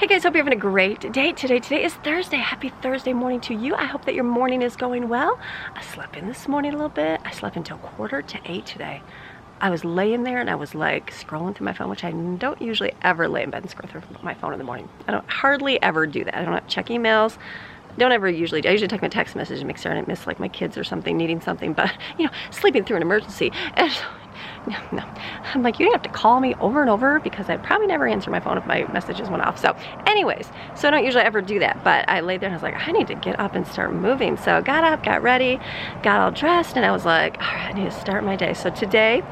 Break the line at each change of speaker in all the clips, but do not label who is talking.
Hey guys, hope you're having a great day today. Today is Thursday. Happy Thursday morning to you. I hope that your morning is going well. I slept in this morning a little bit. I slept until 7:45 today. I was laying there and I was like scrolling through my phone, which I don't usually ever lay in bed and scroll through my phone in the morning. I don't hardly ever do that. I don't check emails. Don't ever usually do. I usually check my text message and make sure I didn't miss like my kids or something needing something, but you know, sleeping through an emergency. And no. I'm like, you don't have to call me over and over because I'd probably never answer my phone if my messages went off. So anyways, so I don't usually ever do that, but I laid there and I was like, I need to get up and start moving. So I got up, got ready, got all dressed, and I was like, all right, I need to start my day. So today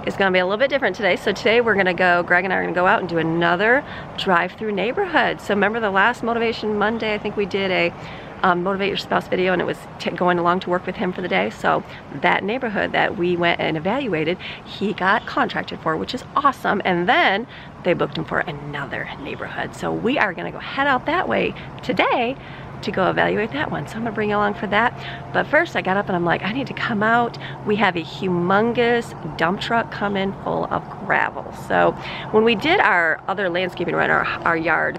is gonna be a little bit different today. So today we're gonna go, Greg and I are gonna go out and do another drive-through neighborhood. So remember the last Motivation Monday, I think we did a motivate your spouse video, and it was going along to work with him for the day. So that neighborhood that we went and evaluated, he got contracted for, which is awesome. And then they booked him for another neighborhood. So we are gonna go head out that way today to go evaluate that one. So I'm gonna bring you along for that. But first I got up and I'm like, I need to come out. We have a humongous dump truck coming full of gravel. So when we did our other landscaping around our yard,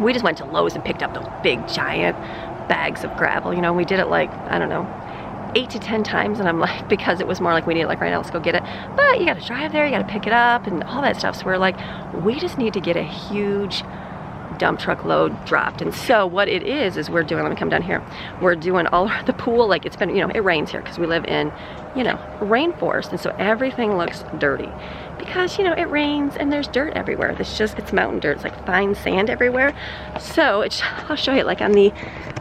we just went to Lowe's and picked up those big giant bags of gravel. You know, we did it like, I don't know, 8 to 10 times, and I'm like, because it was more like we need it like right now, let's go get it. But you gotta drive there, you gotta pick it up and all that stuff. So we're like, we just need to get a huge dump truck load dropped. And so what it is we're doing, let me come down here, we're doing all the pool, like it's been, you know, it rains here because we live in, you know, rainforest, and so everything looks dirty because, you know, it rains and there's dirt everywhere. It's mountain dirt. It's like fine sand everywhere. So I'll show you, like on the,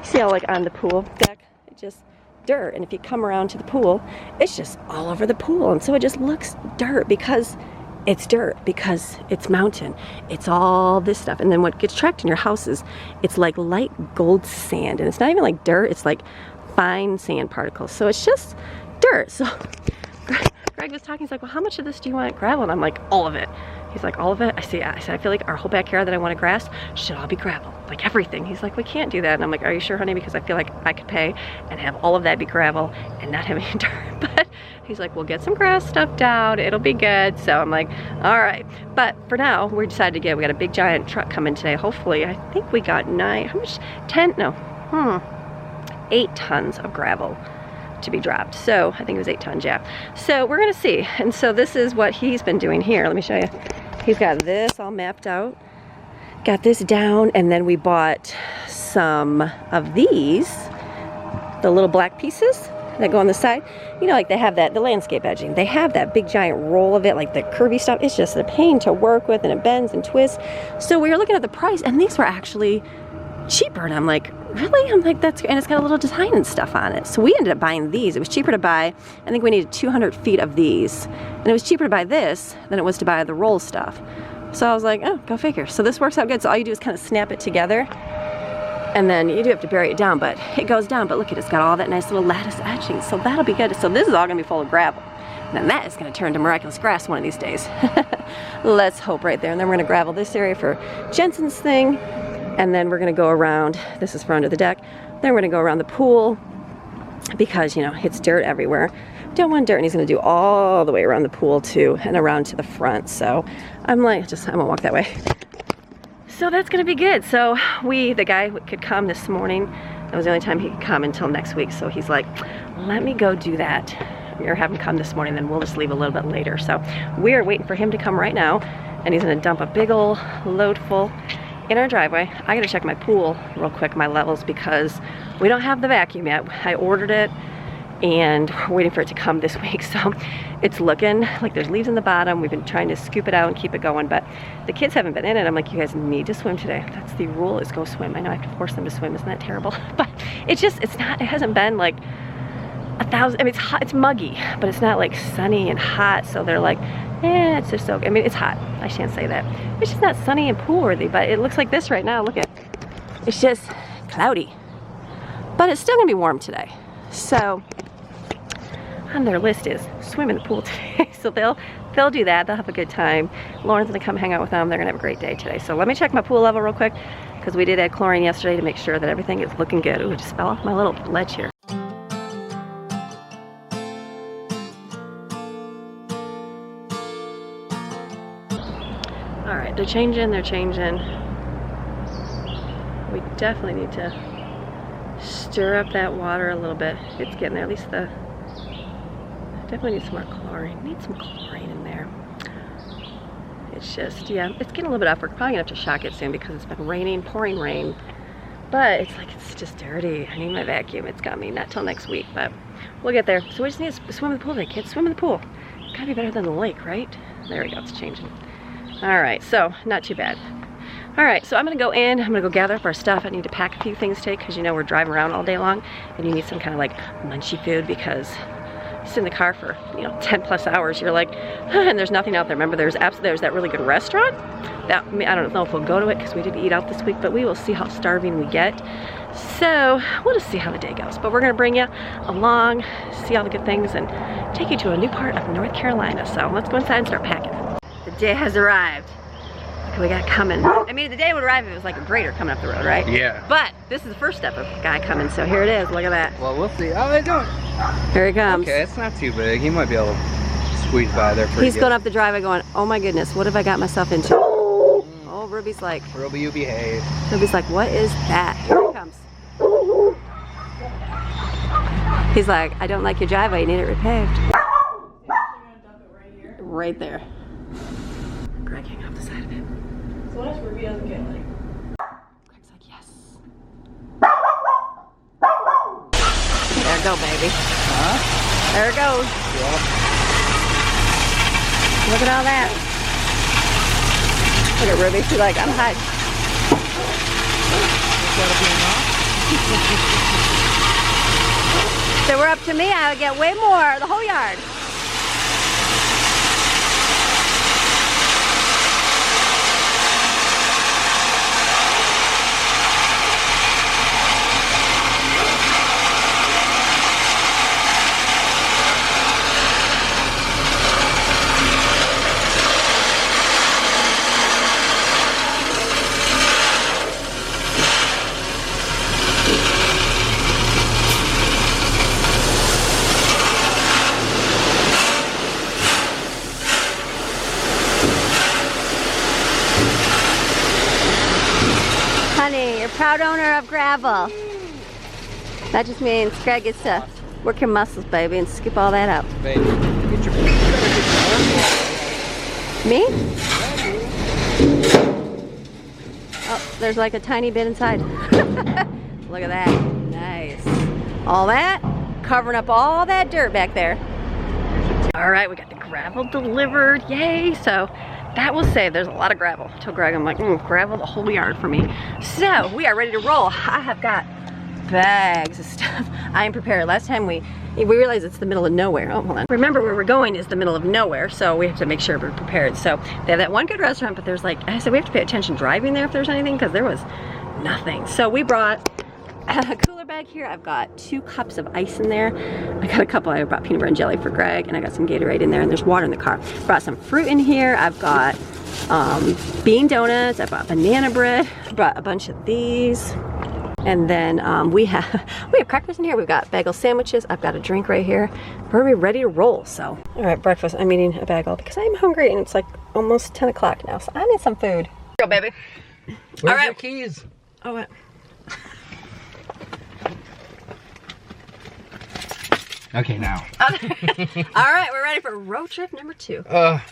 see how like on the pool deck, it just dirt. And if you come around to the pool, it's just all over the pool. And so it just looks dirt because it's dirt, because it's mountain. It's all this stuff. And then what gets tracked in your house is, it's like light gold sand. And it's not even like dirt, it's like fine sand particles. So it's just dirt. So Greg was talking, he's like, well, how much of this do you want gravel? And I'm like, all of it. He's like, all of it? I said, I feel like our whole backyard that I want to grass should all be gravel, like everything. He's like, we can't do that. And I'm like, are you sure, honey? Because I feel like I could pay and have all of that be gravel and not have any dirt. But he's like, we'll get some grass stuff down, it'll be good. So I'm like, all right. But for now, we decided we got a big giant truck coming today. Hopefully, I think we got 8 tons of gravel to be dropped. So I think it was 8 tons, yeah. So we're gonna see. And so this is what he's been doing here. Let me show you. He's got this all mapped out, got this down, and then we bought some of these, the little black pieces that go on the side. You know, like they have that, the landscape edging, they have that big giant roll of it, like the curvy stuff. It's just a pain to work with, and it bends and twists. So we were looking at the price, and these were actually cheaper, and I'm like, really? I'm like, that's, and it's got a little design and stuff on it. So we ended up buying these. It was cheaper to buy, I think we needed 200 feet of these, and it was cheaper to buy this than it was to buy the roll stuff. So I was like, oh, go figure. So this works out good. So all you do is kind of snap it together, and then you do have to bury it down, but it goes down. But look at it, it's got all that nice little lattice edging, so that'll be good. So this is all gonna be full of gravel, and then that is gonna turn to miraculous grass one of these days. Let's hope right there. And then we're gonna gravel this area for Jensen's thing. And then we're gonna go around, this is for under the deck, then we're gonna go around the pool because, you know, it's dirt everywhere. Don't want dirt, and he's gonna do all the way around the pool too, and around to the front. So I'm like, I'm gonna walk that way. So that's gonna be good. So the guy could come this morning. That was the only time he could come until next week. So he's like, let me go do that. Or have him come this morning, then we'll just leave a little bit later. So we're waiting for him to come right now, and he's gonna dump a big old load full in our driveway. I gotta check my pool real quick, my levels, because we don't have the vacuum yet. I ordered it and we're waiting for it to come this week. So it's looking like there's leaves in the bottom. We've been trying to scoop it out and keep it going, but the kids haven't been in it. I'm like, you guys need to swim today. That's the rule, is go swim. I know I have to force them to swim. Isn't that terrible? But it hasn't been like 1,000, I mean, it's hot, it's muggy, but it's not like sunny and hot. So they're like, it's just okay. I mean, it's hot. I shan't say that. It's just not sunny and pool worthy, but it looks like this right now. Look at, it's just cloudy, but it's still gonna be warm today. So on their list is swim in the pool today. So they'll do that. They'll have a good time. Lauren's gonna come hang out with them. They're gonna have a great day today. So let me check my pool level real quick, because we did add chlorine yesterday to make sure that everything is looking good. Ooh, it just fell off my little ledge here. All right, they're changing. definitely need to stir up that water a little bit. It's getting there, at least the, definitely need some more chlorine. Need some chlorine in there. It's just, yeah, it's getting a little bit up. We're probably gonna have to shock it soon because it's been raining, pouring rain. But it's like, it's just dirty. I need my vacuum. It's got me, not till next week, but we'll get there. So we just need to swim in the pool today, kids. Swim in the pool. Gotta be better than the lake, right? There we go, it's changing. All right, so not too bad. All right, so I'm gonna go in, I'm gonna go gather up our stuff. I need to pack a few things today because you know we're driving around all day long and you need some kind of like munchy food because sit in the car for, you know, 10 plus hours. You're like, and there's nothing out there. Remember, there's that really good restaurant. That, I don't know if we'll go to it because we didn't eat out this week, but we will see how starving we get. So we'll just see how the day goes. But we're gonna bring you along, see all the good things, and take you to a new part of North Carolina. So let's go inside and start packing. The day has arrived. We got coming. I mean, the day would arrive if it was like a grader coming up the road, right? Yeah. But this is the first step of a guy coming, so here it is. Look at that.
Well, we'll see. Oh, they don't.
Here he comes.
Okay, it's not too big. He might be able to squeeze by there pretty
He's
good.
going up the driveway going, oh my goodness, what have I got myself into? Oh, Ruby's like.
Ruby, you behave.
Ruby's like, what is that? Here he comes. He's like, I don't like your driveway, you need it repaved. Right there. Greg hang off the side of it.
So what if Ruby doesn't get like?
Greg's like, yes. There it go, baby.
Huh?
There it goes.
Yeah.
Look at all that. Look at Ruby. She's like, I'm hot. If it were up to me, I would get way more, the whole yard. Honey, you're proud owner of gravel. That just means Greg gets to work your muscles, baby, and skip all that out.
Baby, get your
Me? Oh, there's like a tiny bit inside. Look at that. Nice. All that, covering up all that dirt back there. All right, we got the gravel delivered. Yay. So that will save. There's a lot of gravel. I told Greg, I'm like, gravel the whole yard for me. So we are ready to roll. I have got bags of stuff. I am prepared. Last time we realized it's the middle of nowhere. Oh, hold on. Remember, where we're going is the middle of nowhere, so we have to make sure we're prepared. So they have that one good restaurant, but there's like, I said we have to pay attention driving there if there's anything, because there was nothing. So we brought a cooler bag here. I've got 2 cups of ice in there. I got a couple. I brought peanut butter and jelly for Greg, and I got some Gatorade in there, and there's water in the car. Brought some fruit in here. I've got bean donuts. I brought banana bread. Brought a bunch of these. And then we have crackers in here. We've got bagel sandwiches. I've got a drink right here. We're ready to roll. So, all right, breakfast. I'm eating a bagel because I'm hungry, and it's like almost 10 o'clock now. So I need some food. Go, baby.
Where's
all right.
your keys?
Oh, what?
Okay, now.
All right, we're ready for road trip number 2.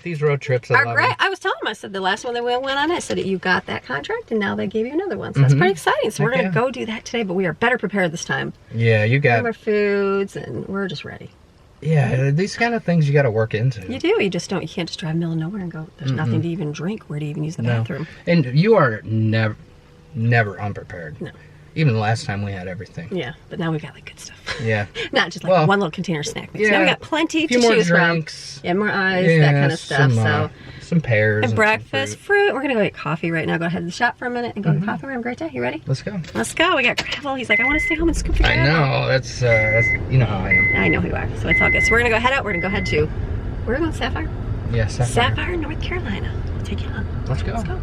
These road trips are
great. I was telling him, I said the last one that we went on, I said you got that contract, and now they gave you another one. So that's pretty exciting. So we're gonna go do that today, but we are better prepared this time.
Yeah, you got
our foods, and we're just ready.
Yeah, these kind of things you got to work into.
You do. You just don't. You can't just drive in the middle of nowhere and go. There's nothing to even drink. Where to even use the bathroom?
And you are never unprepared.
No.
Even the last time we had everything.
Yeah, but now we got like good stuff.
Yeah.
Not just like one little container snack mix.
Yeah.
Now we got plenty to
more
choose
drinks.
from. Yeah, more eyes, that kind of stuff.
Some pears.
And breakfast, fruit. We're gonna go get coffee right now. Go ahead to the shop for a minute and go to the coffee. We're having a great day. You ready?
Let's go.
Let's go. We got gravel. He's like, I want to stay home and scoop the gravel.
I know. That's you know how I am.
I know who you are. So it's all good. So we're gonna go head out. We're gonna go head to. We're going to Sapphire.
Yeah, Sapphire.
Sapphire, North Carolina. I'll take you on.
Let's go.
Let's go.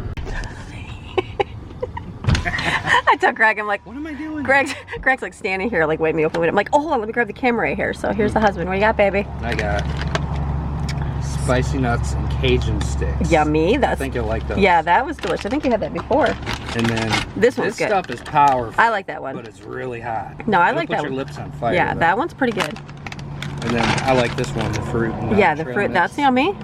I tell Greg, I'm like,
what am I doing?
Greg's like standing here, like waving me open the window. I'm like, oh, let me grab the camera right here. So here's the husband. What do you got, baby?
I got spicy nuts and Cajun sticks.
Yummy.
I think you'll like those.
Yeah, that was delicious. I think you had that before.
And then
This one's good.
stuff is powerful.
I like that one.
But it's really hot.
No, I
It'll
like
put
that
your
one.
lips on fire.
Yeah,
though.
that one's pretty good.
And then I like this one, the fruit. And
Yeah, the
trail
fruit.
mix.
That's yummy.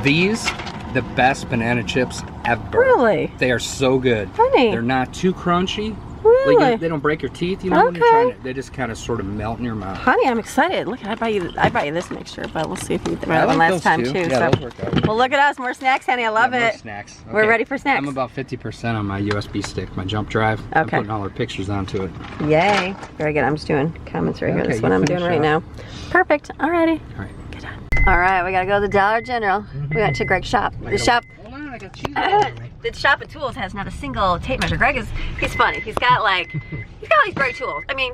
These, the best banana chips ever.
Really?
They are so good.
Funny.
They're not too crunchy.
Really?
Like, they don't break your teeth, you know, when you're
Okay.
trying to, they just kind of sort of melt in your mouth.
Honey, I'm excited. Look, I bought you this mixture, but we'll see if you eat the
I
right one
like
last
those
time
too.
too.
Yeah,
So.
those work out.
Well, look at us, more snacks, honey. I love
Yeah, more
it.
snacks.
We're
Okay.
ready for snacks.
I'm about 50% on my USB stick, my jump drive. I'm
Okay.
putting all our pictures onto it.
Yay. Very good. I'm just doing comments right here.
Okay,
That's what
you
I'm doing
finish
right
up.
now. Perfect. Alrighty.
All right.
Good on. All right, we gotta go to the Dollar General. We went to Greg's shop. The shop.
Hold on, I got cheese all over me.
The shop at Tools has not a single tape measure. Greg he's funny. He's got all these great tools. I mean,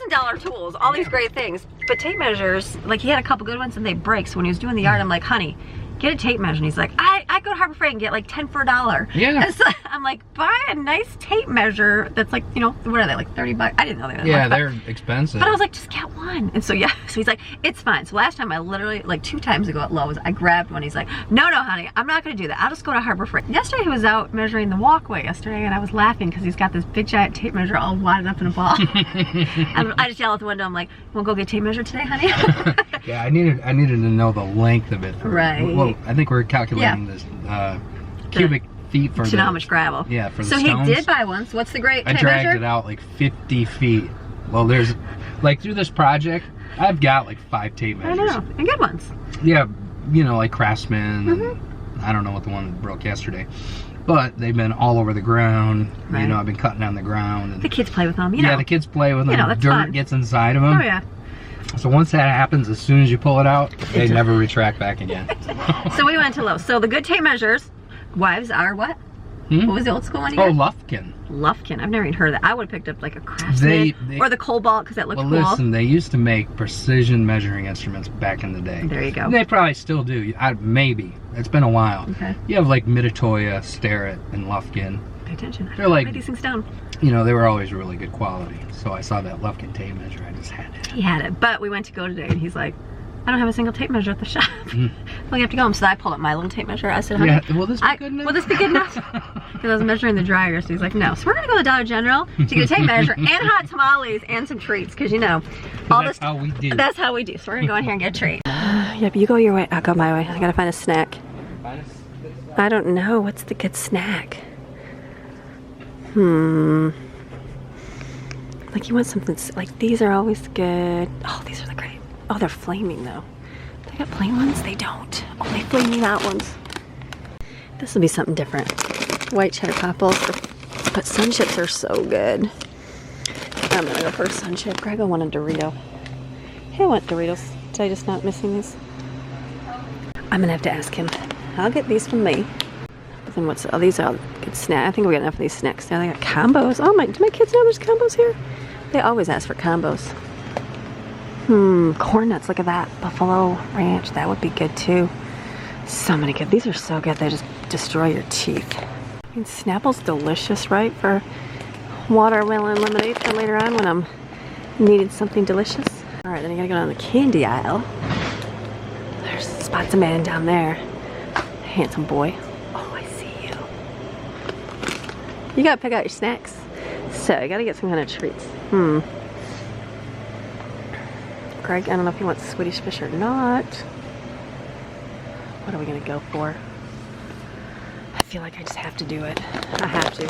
$1,000 tools, all these great things. But tape measures, like he had a couple good ones and they break. So when he was doing the yard, I'm like, honey, get a tape measure. And he's like, I go to Harbor Freight and get like 10 for $1.
Yeah.
And so I'm like, buy a nice tape measure that's like, you know, what are they, like 30 bucks? I didn't know they were that
Yeah,
much, but-
they're expensive.
But I was like, just get one. And so yeah, so he's like, it's fine. So last time I literally, like 2 times ago at Lowe's, I grabbed one. He's like, no, honey, I'm not gonna do that. I'll just go to Harbor Freight. Yesterday he was out measuring the walkway yesterday and I was laughing because he's got this big giant tape measure all wadded up in a ball. I just yell out the window, I'm like, we'll go get tape measure today, honey?
Yeah, I needed to know the length of it.
Right.
Well, I think we're calculating this cubic feet for
To know how much gravel.
Yeah, for the
so
stones.
he did buy one. So what's the great
I
tape
dragged
measure?
it out like 50 feet. Well, there's like through this project, I've got like 5 tape
I
measures.
know, and good ones.
Yeah, you know, like Craftsman. And I don't know what the one that broke yesterday, but they've been all over the ground.
Right.
You know, I've been cutting down the ground. And
The kids play with them, you know.
yeah, the kids play with them.
You know, that's
Dirt
fun.
gets inside of them.
Oh yeah.
So once that happens, as soon as you pull it out, they
It's-
never retract back again.
So we went to Lowe's. So the good tape measures, wives are what? What was the old school one you
Oh,
got?
Lufkin.
Lufkin. I've never even heard of that. I would have picked up like a Craftsman
They-
or the Cobalt because that looked
Well,
cool.
listen, they used to make precision measuring instruments back in the day.
There you go.
They probably still do. Maybe. It's been a while.
Okay.
You have like Mitutoyo, Starrett, and Lufkin.
Pay attention.
They're like-
write these things down.
You know, they were always really good quality. So I saw that Lufkin tape measure. I just had it.
He had it, but we went to go today and he's like, I don't have a single tape measure at the shop. Well, you have to go home. So I pulled up my little tape measure. I said, honey,
Yeah, will this be good enough?
will this be good enough? Because I was measuring the dryer. So he's like, no. So we're going to go to Dollar General to get a tape measure and hot tamales and some treats. Because, you know, all
That's
this.
how we do.
That's how we do. So we're going to go in here and get a treat. Yep, you go your way. I'll go my way. I got to find a snack. I don't know. What's the good snack? Like you want something, like these are always good. Oh, these are the great. Oh, they're flaming though. They got plain ones? They don't. Only flaming out ones. This will be something different. White cheddar popples, but sun chips are so good. I'm gonna go for a sun chip. Greg will want a Dorito. Hey, I want Doritos. Did I just not missing these? I'm gonna have to ask him. I'll get these from me. But then what's, oh, these are all good snacks. I think we got enough of these snacks now. They got combos. Oh my, do my kids know there's combos here? They always ask for combos. Corn nuts, look at that. Buffalo Ranch, that would be good too. So many good, these are so good, they just destroy your teeth. I mean, Snapple's delicious, right? For watermelon lemonade for later on when I'm needed something delicious. All right, then you gotta go down the candy aisle. There's Spots a Man down there. Handsome boy. Oh, I see you. You gotta pick out your snacks. So you gotta get some kind of treats. Greg, I don't know if he wants Swedish fish or not. What are we gonna go for? I feel like I just have to do it. I have to.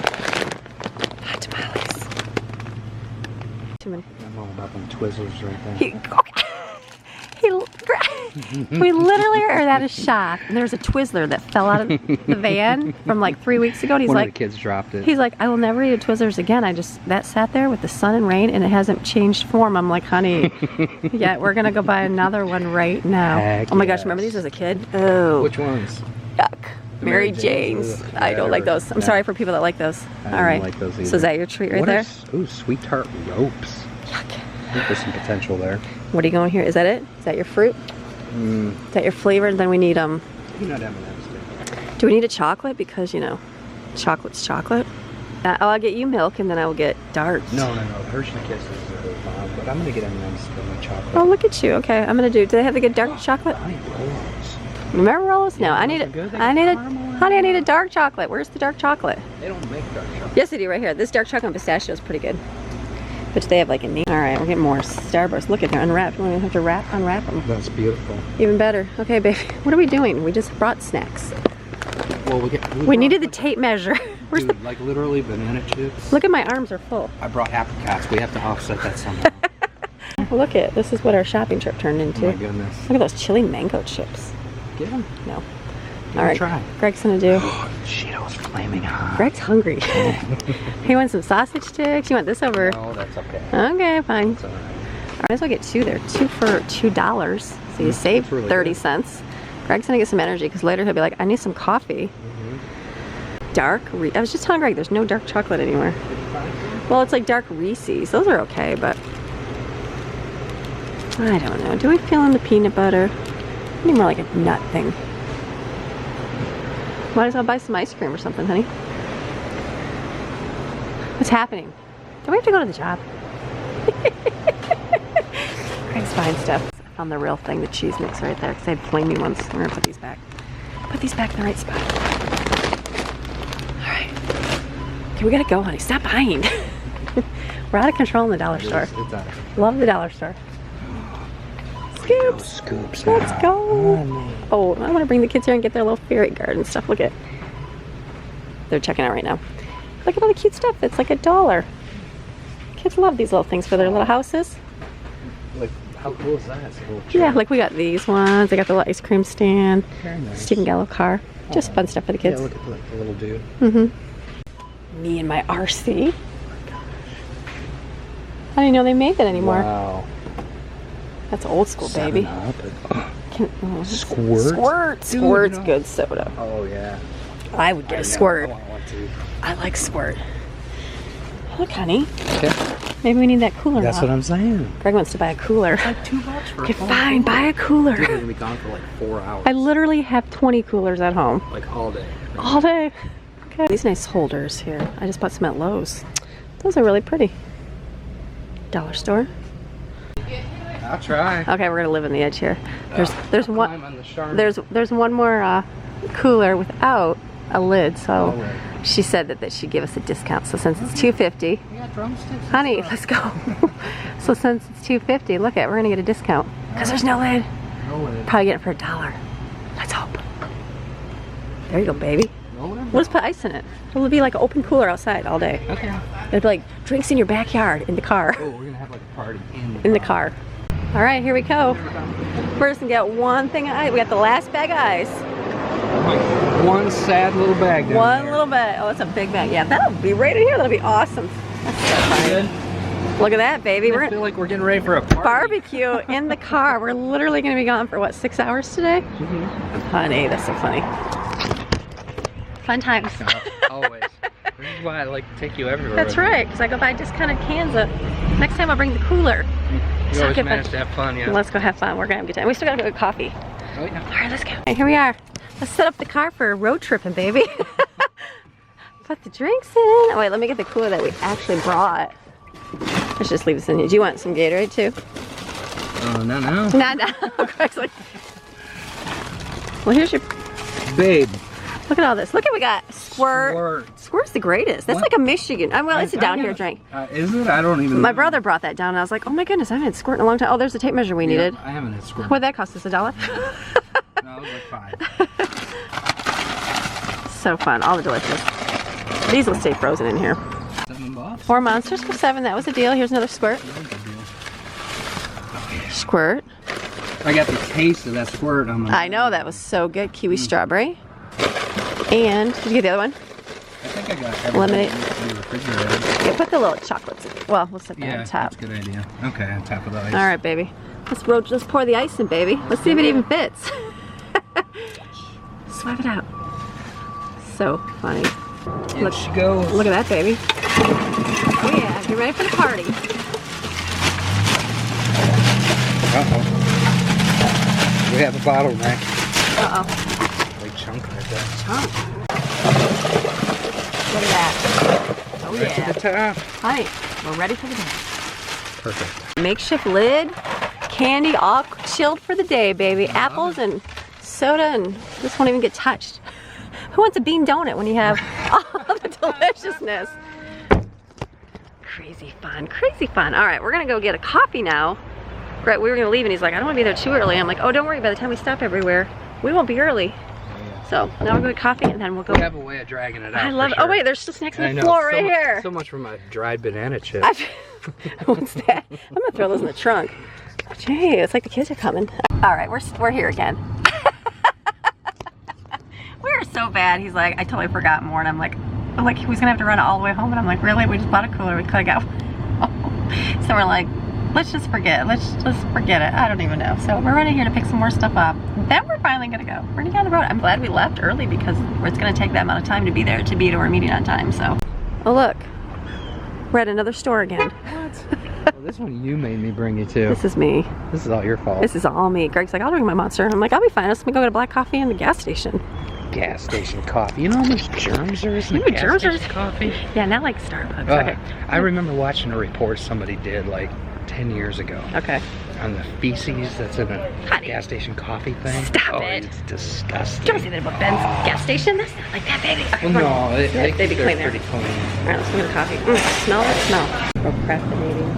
Hot tamales. Too many.
I'm all about them Twizzlers right there.
We literally are at a shop and there's a Twizzler that fell out of the van from like 3 weeks ago and he's
One
like,
of the kids dropped it.
he's like, I will never eat a Twizzlers again. That sat there with the sun and rain and it hasn't changed form. I'm like, honey, yeah, we're gonna go buy another one right now.
Heck
Oh my gosh,
yes.
remember these as a kid? Oh,
Which ones?
yuck. Mary
Mary
Jane's.
Jane's.
I don't
Yeah,
like those. I'm
yeah.
sorry for people that like those.
I
All
don't
right.
like those
So
either.
is that your treat right
What
there?
Ooh, sweet tart ropes.
Yuck.
I think there's some potential there.
What are you going here? Is that it? Is that your fruit? Is that your flavor? Then we need
Peanut M&M's.
do we need a chocolate? Because, you know, chocolate's chocolate. I'll get you milk and then I will get darts.
No. The Hershey Kisses are bomb, but I'm gonna get M&M's for my chocolate.
Oh, look at you. Okay, I'm gonna do they have the good dark chocolate?
Pine rolls.
Remember all those? No, I need
Good.
I need honey, I need a dark chocolate. Where's the dark chocolate?
They don't make dark chocolate.
Yes, they do right here. This dark chocolate and pistachio is pretty good. Which they have like a name. All right, we're getting more Starburst. Look at they're unwrapped. We don't even have to unwrap them.
That's beautiful.
Even better. Okay, baby. What are we doing? We just brought snacks.
Well,
we needed the tape measure. Where's
dude, like literally banana chips.
Look at my arms are full.
I brought apricots. We have to offset that somehow.
Look at this is what our shopping trip turned into.
Oh my goodness.
Look at those chili mango chips.
Get them.
No.
Give
All right.
Try.
Greg's gonna do.
Cheetos flaming hot.
Greg's hungry. He wants some sausage sticks. You want this over?
No, that's okay.
Okay, fine.
That's all right.
I might as well get two there. Two for $2. So you save
really
30
good.
cents. Greg's gonna get some energy because later he'll be like, I need some coffee. Dark. I was just telling Greg there's no dark chocolate anywhere. Well, it's like dark Reese's. Those are okay, but I don't know. Do we feel in the peanut butter? I need more like a nut thing. Might as well buy some ice cream or something, honey. What's happening? Do we have to go to the job? Greg's buying stuff. I found the real thing, the cheese mix right there, because they had flamey ones. We're gonna put these back. Put these back in the right spot. All right. Okay, we gotta go, honey. Stop buying. We're out of control in the dollar store.
It's out.
Love the dollar store. Scoops.
Scoops.
Let's
now.
go. Oh, I want to bring the kids here and get their little fairy garden stuff. Look at. They're checking out right now. Look at all the cute stuff. It's like $1. Kids love these little things for their little houses.
Like, how cool is that? It's a little
Yeah, like we got these ones. They got the little ice cream stand.
Very nice.
Stephen Gallo car. Just fun stuff for the kids.
Yeah, look at the little dude.
Mm-hmm. Me and my RC. I didn't know they made that anymore.
Wow.
That's old school, baby.
7-Up.
Squirt.
Squirt.
Squirt's
Dude,
good soda.
Oh yeah.
I would get a squirt.
I want one too.
I like squirt. Look, honey.
Okay.
Maybe we need that cooler.
That's
now.
what I'm saying.
Greg wants to buy a cooler.
It's like $2 for
Okay,
a whole
fine. Buy a
Dude, we're
cooler.
gonna be gone for like 4 hours.
I literally have 20 coolers at home.
Like all day.
All day. Okay. These nice holders here. I just bought some at Lowe's. Those are really pretty. Dollar store.
I'll try.
Okay, we're gonna live in the edge here. There's
I'll
one.
climb on the Charmin.
There's one more cooler without a lid. So
Oh, right.
she said that she'd give us a discount. So since it's $2.50,
We got drumsticks.
honey, let's go. So since it's $2.50, look at we're gonna get a discount because there's no lid.
No lid.
Probably get it for $1. Let's hope. There you go, baby.
No lid?
We'll just put ice in it. It'll be like an open cooler outside all day.
Okay.
It'll be like drinks in your backyard in the car.
Oh, we're gonna have like a party
In the car. All right, here we go. We're just gonna get one thing of ice. We got the last bag of ice.
Like one sad little bag down
One
there.
little bag. Oh, that's a big bag. Yeah, that'll be right in here. That'll be awesome. That's so funny.
Good.
Look at that, baby. We're
I
gonna
feel like we're getting ready for a party.
barbecue in the car. We're literally gonna be gone for what, 6 hours today? Honey, that's so funny. Fun times.
Always. This is why I like to take you everywhere.
That's
with me.
right, because I go buy discounted cans of. Next time I'll bring the cooler.
You always
get
manage
back-
to have fun, yeah.
Let's go have fun. We're gonna have a good time. We still gotta go get coffee.
Oh, yeah.
All right, let's go. All right, here we are. Let's set up the car for road tripping, baby. Put the drinks in. Oh, wait, let me get the cooler that we actually brought. Let's just leave this in here. Do you want some Gatorade too?
Oh, no.
Nah. Greg's like, well, here's your.
Babe.
Look at all this. Look at we got Squirt. Squirt's the greatest. That's
What?
like a Michigan. Well, it's a down here drink.
Is it? I don't even
My
know.
brother brought that down, and I was like, oh my goodness, I haven't had Squirt in a long time. Oh, there's the tape measure we needed.
I haven't had squirt.
What'd that cost us? $1?
No, it was like 5.
So fun. All the delicious. These will stay frozen in here.
$7.
4 monsters for $7. That was a deal. Here's another Squirt. Squirt.
I got the taste of that squirt on my.
I know, that was so good. Kiwi strawberry. And, did you get the other one?
I think I got everything
Lemonade.
in the refrigerator.
Yeah, put the little chocolates in. Well, we'll set that
Yeah,
on top.
that's a good idea. Okay, on top of the ice.
All right, baby. Let's pour the ice in, baby. Let's see if it even fits. Swap it out. So funny.
Look, she goes.
Look at that, baby. Oh yeah, get ready for the party.
Uh-oh. We have a bottleneck.
Uh-oh.
Big chunk right there.
Chunk. Look at that. Oh
Right to
yeah.
the top.
Honey, we're ready for the day.
Perfect.
Makeshift lid, candy, all chilled for the day, baby. Apples and soda and this won't even get touched. Who wants a bean donut when you have all the deliciousness? Crazy fun, crazy fun. All right, we're gonna go get a coffee now. Right, we were gonna leave and he's like, I don't wanna be there too early. I'm like, oh, don't worry, by the time we stop everywhere, we won't be early. So now we're going to coffee and then we'll go.
We have a way of dragging it out.
I love it.
Sure.
Oh wait, there's still snacks on the floor right here.
So much for my dried banana chip.
What's that? I'm gonna throw those in the trunk. Gee, it's like the kids are coming. All right, we're here again. We're so bad. He's like, I totally forgot more, and I'm like he was gonna have to run all the way home, and I'm like, really? We just bought a cooler. We could have got home. So we're like, let's just forget. Let's just forget it. I don't even know. So we're running here to pick some more stuff up. Then we're finally gonna go. We're gonna get on the road. I'm glad we left early because it's gonna take that amount of time to be there to be to our meeting on time. So, oh look, we're at another store again.
What? Well, this one you made me bring you to.
This is me.
This is all your fault.
This is all me. Greg's like, I'll drink my Monster. I'm like, I'll be fine. Let's go get a black coffee in the gas station.
Gas station coffee. You know how much germs there is in the gas station coffee?
Yeah, not like Starbucks. Okay.
I remember watching a report somebody did like 10 years ago.
Okay.
On the feces that's in a gas station coffee thing.
Stop it.
It's disgusting.
Don't say that about Ben's gas station. That's not like that, baby. Okay,
well, no, they
be
they're
clean there.
pretty clean.
All right, let's go get a coffee. Smell it, smell. Procrastinating.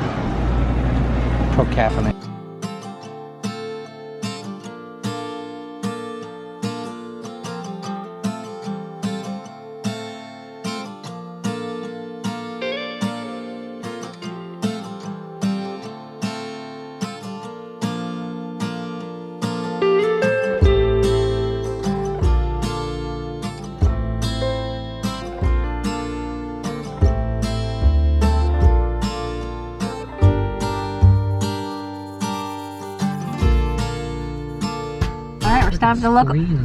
Procaffeinate.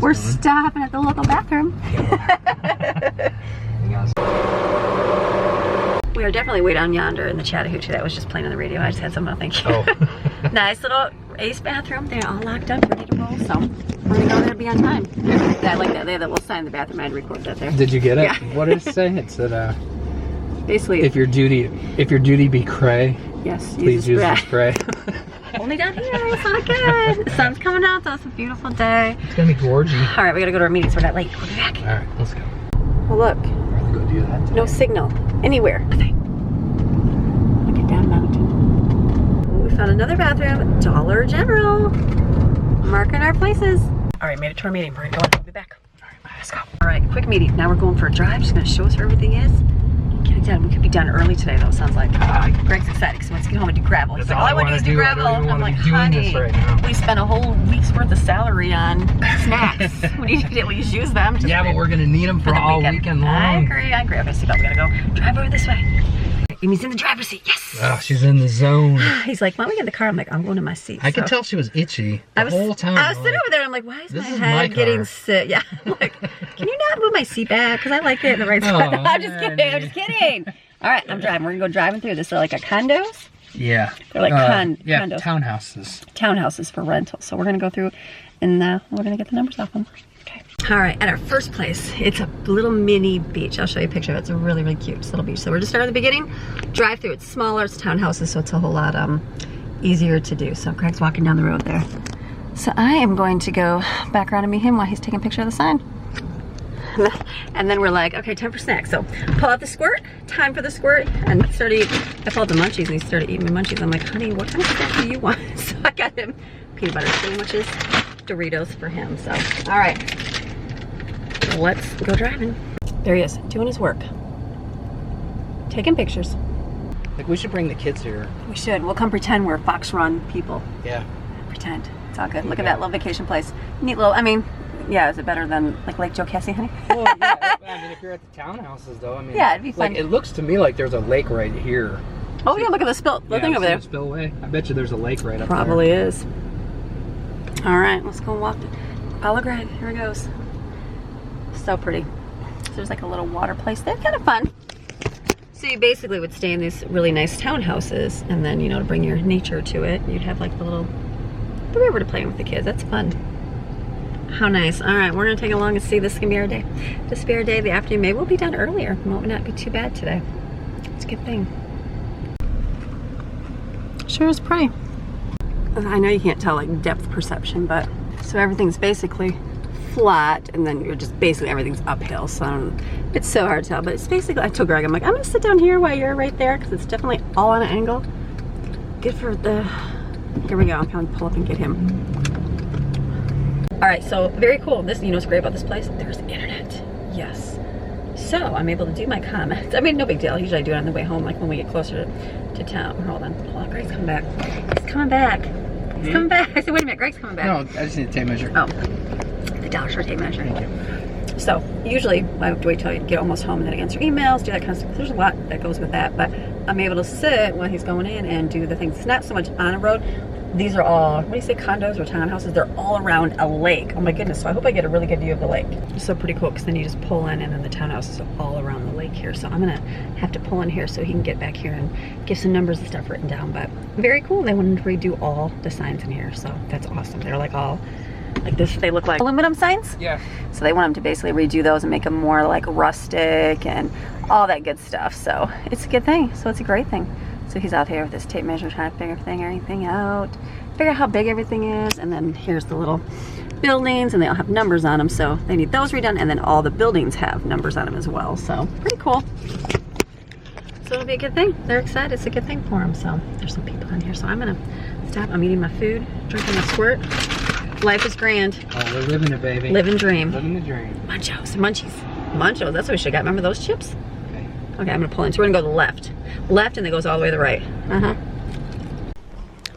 We're stopping at the local bathroom. We are definitely way down yonder in the Chattahoochee. That was just playing on the radio. I just had something to thank you.
Oh.
Nice little Ace bathroom. They're all locked up, ready to roll. So we're gonna go there and be on time. Yeah, I like that. They have that little sign in the bathroom. I had to record that there.
Did you get it?
Yeah.
What did it say? It said,
basically,
if your duty be cray,
yes,
please use the spray.
Only down here, it's not good. The sun's coming out though, it's a beautiful day.
It's gonna be gorgeous.
All right, we gotta go to our meeting, so we're not late. We'll be back.
All right, let's go.
Well, look.
We're gonna go do that today.
No signal anywhere. Nothing. Look at down mountain. We found another bathroom, Dollar General. Marking our places. All right, made it to our meeting. We're gonna go. We'll be back. All right, let's go. All right, quick meeting. Now we're going for a drive. She's gonna show us where everything is. Get it done. We could be done early today, though. It sounds like Greg's excited because he wants to get home and do gravel. He's like, all I want to do is do gravel. I'm like, honey, we spent a whole week's worth of salary on snacks. We need to at least use them.
Yeah, but we're gonna need them for all weekend long.
I agree. Okay, seatbelt. We gotta go. Drive over this way. Amy's in the driver's seat. Yes.
Oh, she's in the zone.
He's like, why don't we get in the car? I'm like, I'm going to my seat.
I could tell she was itchy the whole time.
I was sitting over there. I'm like, why is my head getting sick? Yeah. I'm like, can you not move my seat back? Because I like it in the right spot. I'm just kidding. I'm just kidding. All right, I'm driving. We're gonna go driving through this. They're like a condos.
Yeah.
They're like
yeah,
condos.
Townhouses.
Townhouses for rental. So we're gonna go through, and we're gonna get the numbers off them. Okay. All right. At our first place, it's a little mini beach. I'll show you a picture of it. It's a really, really cute little beach. So we're just starting at the beginning. Drive through. It's smaller. It's townhouses, so it's a whole lot easier to do. So Greg's walking down the road there. So I am going to go back around and meet him while he's taking a picture of the sign. And then we're like, okay, time for snacks. So pull out the squirt, time for the squirt, and started eating. I pulled the munchies and he started eating my munchies. I'm like, honey, what kind of snack do you want? So I got him peanut butter sandwiches, Doritos for him. So, all right, let's go driving. There he is, doing his work. Taking pictures.
Like, we should bring the kids here.
We should. We'll come pretend we're Fox Run people.
Yeah.
Pretend. It's all good. Look at that little vacation place. Neat little, I mean, yeah, is it better than like Lake Joe Cassie, honey?
Well, yeah, I mean, if you're at the townhouses, though, I mean,
yeah, it'd be fun.
Like, it looks to me like there's a lake right here.
Oh yeah, look at the thing over there.
Spillway. I bet you there's a lake right up there.
Probably is. All right, let's go walk. Follow Greg. Here he goes. So pretty. So there's like a little water place. They're kind of fun. So you basically would stay in these really nice townhouses, and then, you know, to bring your nature to it, you'd have like the river to play with the kids. That's fun. How nice. All right, we're gonna take along and see. This is gonna be our day. This will be our day. The afternoon, maybe we'll be done earlier. It won't not be too bad today. It's a good thing. Sure is pretty. I know you can't tell like depth perception, but So everything's basically flat, and then you're just basically everything's uphill. So it's so hard to tell, but it's basically, I told Greg, I'm like, I'm gonna sit down here while you're right there, because it's definitely all on an angle. Good for the, here we go, I'm gonna pull up and get him. All right, so very cool. This, you know what's great about this place? There's internet, yes. So I'm able to do my comments. I mean, no big deal. Usually I do it on the way home, like when we get closer to town. Hold on, Greg's coming back. He's coming back. He's coming back. I said, wait a minute, Greg's coming back.
No, I just need a tape measure.
Oh, the dollar store tape measure.
Thank you.
So usually I have to wait till you get almost home and then answer emails, do that kind of stuff. There's a lot that goes with that, but I'm able to sit when he's going in and do the things. It's not so much on a road. These are all, what do you say, condos or townhouses? They're all around a lake. Oh my goodness, so I hope I get a really good view of the lake. It's so pretty cool, because then you just pull in and then the townhouses are all around the lake here. So I'm gonna have to pull in here so he can get back here and get some numbers and stuff written down, but very cool. They wanted to redo all the signs in here, so that's awesome. They're like all, like this, they look like aluminum signs.
Yeah.
So they want them to basically redo those and make them more like rustic and all that good stuff. So it's a good thing. So it's a great thing. So he's out here with his tape measure trying to figure everything out, figure out how big everything is, and then here's the little buildings, and they all have numbers on them, so they need those redone, and then all the buildings have numbers on them as well. So pretty cool. So it'll be a good thing. They're excited. It's a good thing for them. So there's some people in here. So I'm gonna stop. I'm eating my food, drinking my squirt. Life is grand.
Oh, we're living it, baby.
Living dream.
Living the dream.
Munchos, munchies. Munchos, that's what we should got. Remember those chips?
Okay.
Okay, I'm gonna pull in. So we're gonna go to the left. Left, and it goes all the way to the right.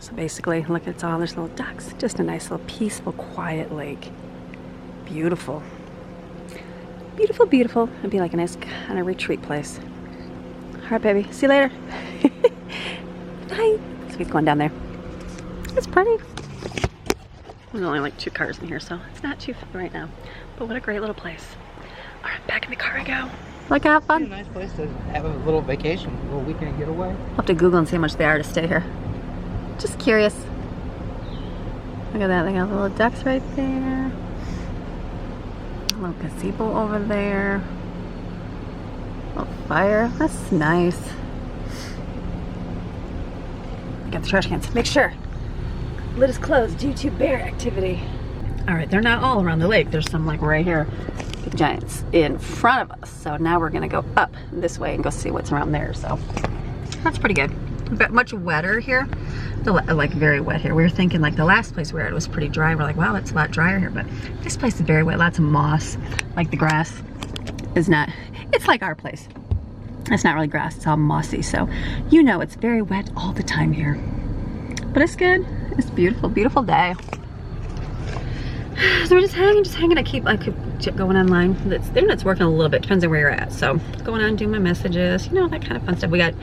So basically, look, it's all, there's little ducks. Just a nice little peaceful, quiet lake. Beautiful. Beautiful, beautiful. It'd be like a nice kind of retreat place. All right, baby. See you later. Bye. So he's going down there. It's pretty. There's only like 2 cars in here, so it's not too far right now. But what a great little place. All right, back in the car I go. Look, have fun.
It's a nice place to have a little vacation, a little weekend getaway.
I'll have to Google and see how much they are to stay here. Just curious. Look at that, they got little ducks right there. A little gazebo over there. A little fire, that's nice. Got the trash cans, make sure. Lid is closed due to bear activity. All right, they're not all around the lake. There's some like right here, big giants in front of us. So now we're gonna go up this way and go see what's around there. So that's pretty good. But much wetter here, like very wet here. We were thinking like the last place we were at was pretty dry. We're like, wow, it's a lot drier here. But this place is very wet, lots of moss. Like the grass is not, it's like our place. It's not really grass, it's all mossy. So you know it's very wet all the time here. But it's good, it's beautiful, beautiful day. So we're just hanging. I keep going online. The internet's working a little bit, depends on where you're at. So going on, doing my messages, you know, that kind of fun stuff. We got,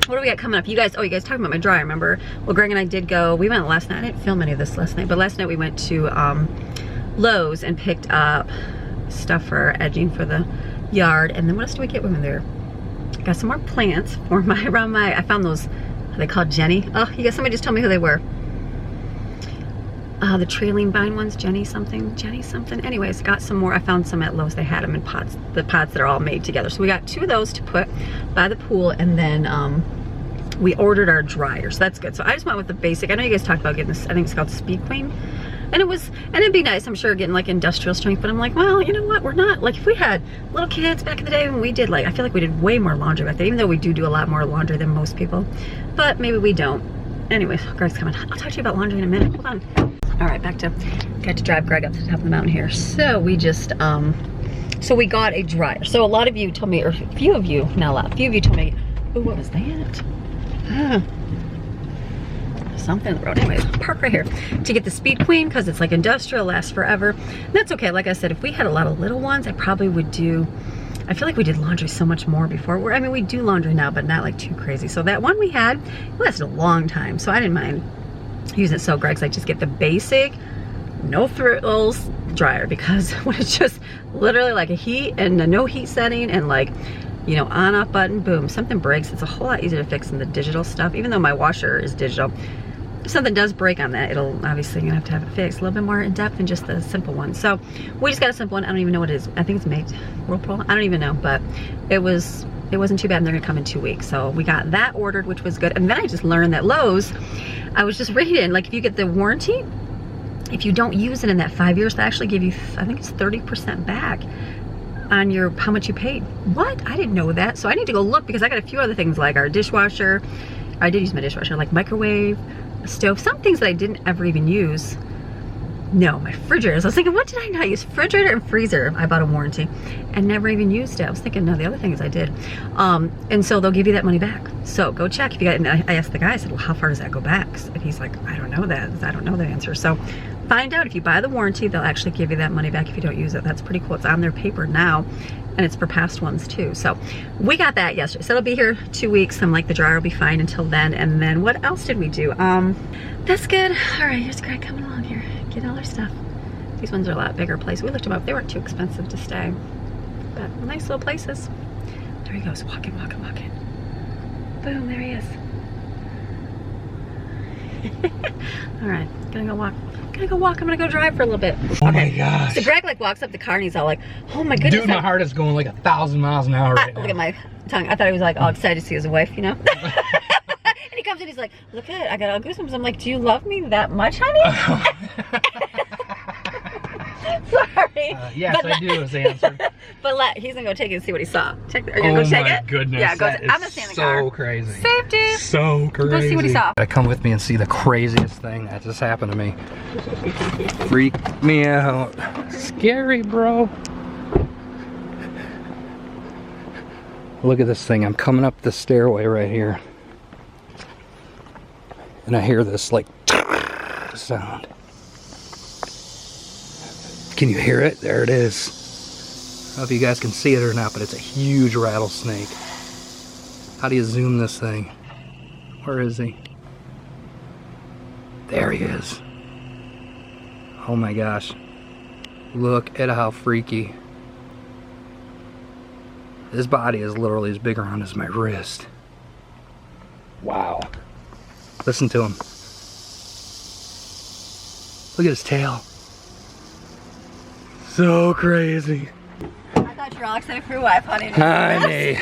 what do we got coming up? You guys, oh, you guys talking about my dryer, remember? Well, Greg and I did go, we went last night. I didn't film any of this last night, but last night we went to Lowe's and picked up stuff for edging for the yard. And then what else do we get when we were there? Got some more plants for I found those, are they called Jenny? Oh, you guys, somebody just told me who they were. The trailing vine ones, Jenny something. Anyways, got some more. I found some at Lowe's. They had them in pots, the pots that are all made together. So we got 2 of those to put by the pool, and then we ordered our dryer. So that's good. So I just went with the basic. I know you guys talked about getting this, I think it's called Speed Queen. And it'd be nice, I'm sure, getting like industrial strength, but I'm like, well, you know what, we're not, like if we had little kids back in the day when we did, like, I feel like we did way more laundry back then, even though we do a lot more laundry than most people, but maybe we don't. Anyways, Greg's coming. I'll talk to you about laundry in a minute, hold on. All right, got to drive Greg up to the top of the mountain here. So we just, so we got a dryer. So a lot of you told me, or a few of you, not a lot, a few of you told me, oh, what was that? Something in the road. Anyways, park right here to get the Speed Queen because it's like industrial, lasts forever. And that's okay. Like I said, if we had a lot of little ones, I probably would do, I feel like we did laundry so much more before. I mean, we do laundry now, but not like too crazy. So that one we had, it lasted a long time. So I didn't mind using it. So Greg's like, just get the basic, no frills dryer, because when it's just literally like a heat and a no heat setting and like, you know, on off button, boom, something breaks. It's a whole lot easier to fix than the digital stuff. Even though my washer is digital, if something does break on that, it'll obviously, you're gonna have to have it fixed a little bit more in depth than just the simple one. So we just got a simple one. I don't even know what it is. I think it's made Whirlpool. I don't even know, but it wasn't too bad, and they're gonna come in 2 weeks. So we got that ordered, which was good. And then I just learned that Lowe's, I was just reading, like if you get the warranty, if you don't use it in that 5 years, they actually give you, I think it's 30% back on your how much you paid. What? I didn't know that. So I need to go look, because I got a few other things like our dishwasher. I did use my dishwasher, like microwave, stove, some things that I didn't ever even use. No, my refrigerator. So I was thinking, what did I not use? Refrigerator and freezer, I bought a warranty and never even used it. I was thinking, no, the other things I did. And so they'll give you that money back. So go check if you got, and I asked the guy, I said, well, how far does that go back? And he's like, I don't know that. I don't know the answer. So find out. If you buy the warranty, they'll actually give you that money back if you don't use it. That's pretty cool. It's on their paper now, and it's for past ones too. So we got that yesterday. So it'll be here 2 weeks. I'm like, the dryer will be fine until then. And then what else did we do? That's good. All right, here's Greg coming along here. Get all our stuff. These ones are a lot bigger place. We looked them up. They weren't too expensive to stay, but nice little places. There he goes, walking, walking, walking. Boom, there he is. All right, gonna go walk. I'm gonna go drive for a little bit.
Oh my gosh.
So Greg like walks up the car and he's all like, oh my goodness.
Dude, my heart is going like 1,000 miles an hour right now.
Look at my tongue. I thought he was like all excited to see his wife, you know? And he comes in, he's like, look at it, I got all goosebumps. I'm like, do you love me that much, honey? Sorry.
Yes, I do is the answer.
But he's gonna go take it and see what he saw. Check. Are you gonna go check it?
Oh my goodness.
Yeah, go.
That
I'm gonna stay in the car.
So crazy.
Safety.
So crazy.
Go see what he saw.
Come with me and see the craziest thing that just happened to me. Freak me out. Scary, bro. Look at this thing. I'm coming up the stairway right here, and I hear this like sound. Can you hear it? There it is. I don't know if you guys can see it or not, but it's a huge rattlesnake. How do you zoom this thing? Where is he? There he is. Oh my gosh. Look at how freaky. His body is literally as big around as my wrist. Wow. Listen to him. Look at his tail. So crazy.
I thought you were all excited for your wife, honey.
Honey.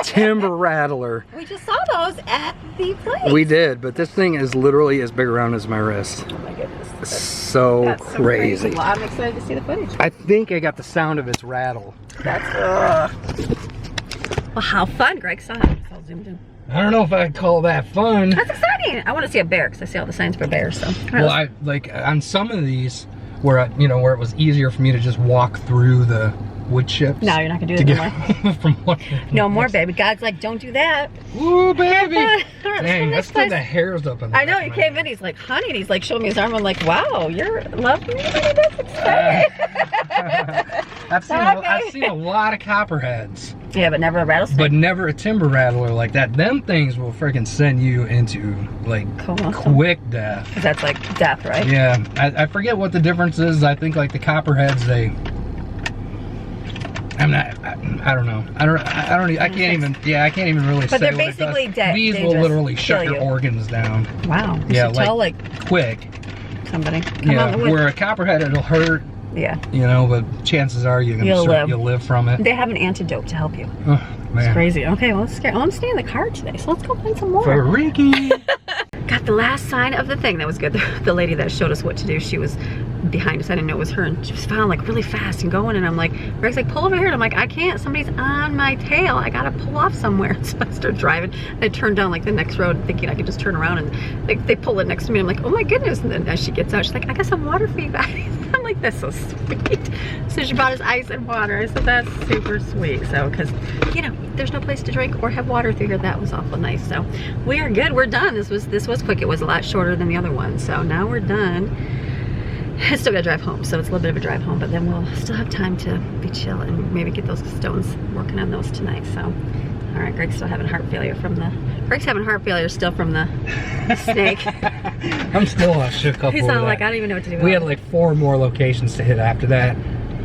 Timber rattler.
We just saw those at the place.
We did, but this thing is literally as big around as my wrist.
Oh my goodness.
So crazy.
Well, I'm excited to see the footage.
I think I got the sound of its rattle.
That's well, how fun. Greg saw it. It's all zoomed in.
I don't know if I'd call that fun.
That's exciting. I want to see a bear because I see all the signs for bears. So.
Well, I like on some of these where where it was easier for me to just walk through the wood chips.
No, you're not gonna do that anymore.
From one
no more, baby. God's like, don't do that.
Ooh, baby.
Right,
dang, that's got the hairs up in the
I know, you came in, he's like, honey, and he's like showing me his arm. I'm like, wow, you're loving me, honey, that's exciting.
I've seen a lot of copperheads.
Yeah, but never a rattlesnake.
But never a timber rattler like that. Them things will freaking send you into like quick death.
Because that's like death, right?
Yeah, I forget what the difference is. I think like the copperheads, I don't know. I can't even really say.
But they're basically dead.
These will literally shut your organs down.
Wow.
Yeah,
like tell, like
quick.
Somebody.
Yeah, where a copperhead, it'll hurt.
Yeah.
But chances are you'll live from it.
They have an antidote to help you.
Oh, man.
It's crazy. Okay, well, let's scare. I'm staying in the car today, so let's go find some more.
Freaky.
Got the last sign of the thing. That was good. The lady that showed us what to do, she was behind us. I didn't know it was her, and she was found like really fast and going, and I'm like, Greg's like, pull over here, and I'm like, I can't, somebody's on my tail, I gotta pull off somewhere. So I start driving, and I turned down like the next road thinking I could just turn around, and they pull it next to me, and I'm like, oh my goodness. And then as she gets out, she's like, I got some water for you guys. I'm like, that's so sweet. So she bought us ice and water. I said, that's super sweet. So because there's no place to drink or have water through here. That was awful nice. So we are good, we're done. This was quick. It was a lot shorter than the other one, so now we're done. I still gotta drive home, so it's a little bit of a drive home, but then we'll still have time to be chill and maybe get those stones, working on those tonight. So all right, Greg's still having heart failure still from the snake.
I'm still shook up.
He's all like, I don't even know what to do.
We had like 4 more locations to hit after that,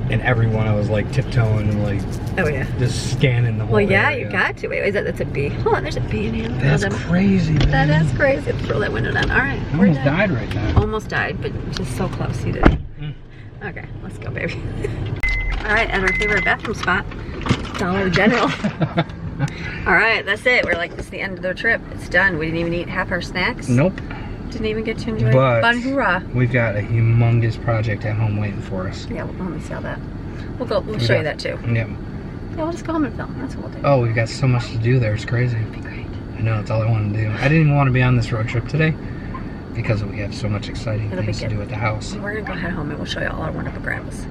and every one I was like tiptoeing and like,
oh yeah,
just scanning the whole area.
You got to. Wait, that's a bee. Hold on, there's a bee in here.
That's crazy, man.
That is crazy. Let's roll that window down. All right,
I almost died right now.
Almost died, but just so close. You did. Okay, let's go, baby. All right, at our favorite bathroom spot, Dollar General. All right, that's it. We're like, this is the end of the trip. It's done. We didn't even eat half our snacks.
Nope.
Didn't even get to enjoy
But
Banjura.
we've got a humongous project at home waiting for us.
Yeah, well, let me see all that. We'll show you that too.
Yep.
Yeah, we'll just go home and film. That's what we'll do.
Oh, we've got so much to do there. It's crazy.
It'd be great.
I know, it's all I want to do. I didn't even want to be on this road trip today because we have so much exciting
It'll be
things to
good.
do at the house.
We're gonna go head home and we'll show you all our wonderful grandmas.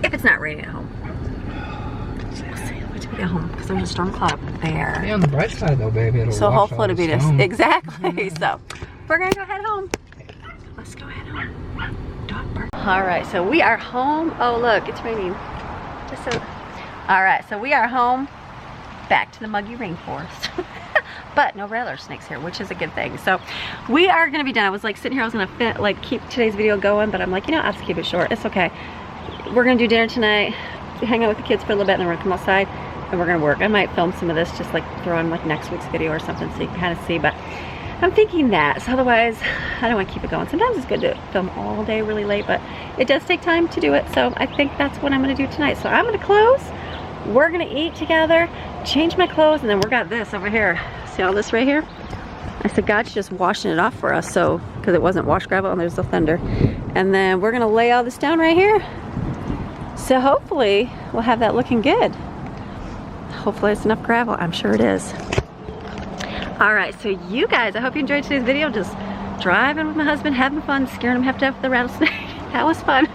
If it's not raining at home. We'll see. Wait till we get home because there's a storm cloud up there.
Yeah, on the bright side though, baby, it'll
So
wash
hopefully
all
it'll be
the
this.
stone.
Exactly. So we're gonna go head home. Let's go head home. Dog bark. All right, so we are home. Oh look, it's raining. Just so. All right, so we are home. Back to the muggy rainforest. But no rattlesnakes here, which is a good thing. So we are gonna be done. I was like sitting here, I was gonna keep today's video going, but I'm like, you know, I'll just keep it short. It's okay. We're gonna do dinner tonight, hang out with the kids for a little bit, and then we're gonna come outside and we're gonna work. I might film some of this, just like throw in like next week's video or something so you can kind of see, but I'm thinking that. So otherwise, I don't want to keep it going. Sometimes it's good to film all day really late, but it does take time to do it. So I think that's what I'm gonna do tonight. So I'm gonna close. We're gonna eat together, change my clothes, and then we got this over here. See all this right here? I said, God's just washing it off for us, so, because it wasn't wash gravel and there's the thunder. And then we're gonna lay all this down right here. So hopefully we'll have that looking good. Hopefully it's enough gravel, I'm sure it is. All right, so you guys, I hope you enjoyed today's video. Just driving with my husband, having fun, scaring him half to death with the rattlesnake. That was fun.